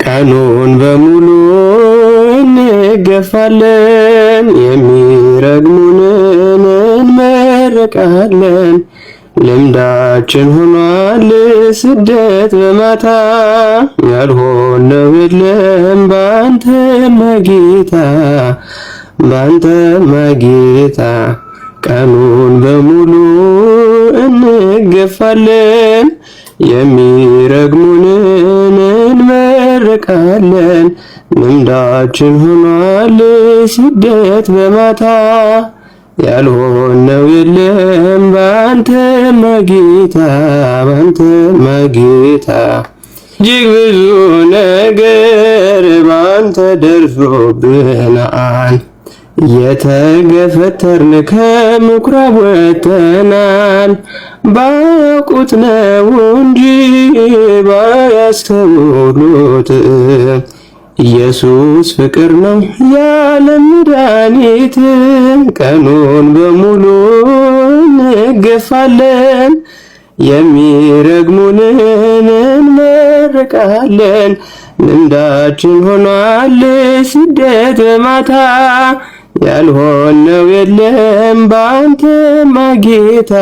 ቀኑን በሙሉ እንገፋለን፣ የሚረግሙንን እንመርቃለን። ልምዳችን ሆኗል ስደት በማታ፣ ያልሆነው የለም ባንተማ ጌታ፣ ባንተማ ጌታ። ቀኑን በሙሉ እንገፋለን፣ የሚረግሙንን እንመርቃለን። ልምዳችን ሆኗል ስደት በማታ፣ ያልሆነው የለም ባንተማ ጌታ፣ ባንተማ ጌታ። እጅግ ብዙ ነገር ባንተ ደርሶብናል፣ የተገፈተርን ከምኩራብ ወጥተናል። ባያውቁት ነው እንጂ ባያስተውሉት፣ ኢየሱስ ፍቅር ነው የዓለም መድኃኒት። ቀኑን በሙሉ እንገፋለን፣ የሚረግሙንን እንመርቃለን። ልምዳችን ሆኗል ስደት በማታ፣ ያልሆነው የለም ባንተማ ጌታ።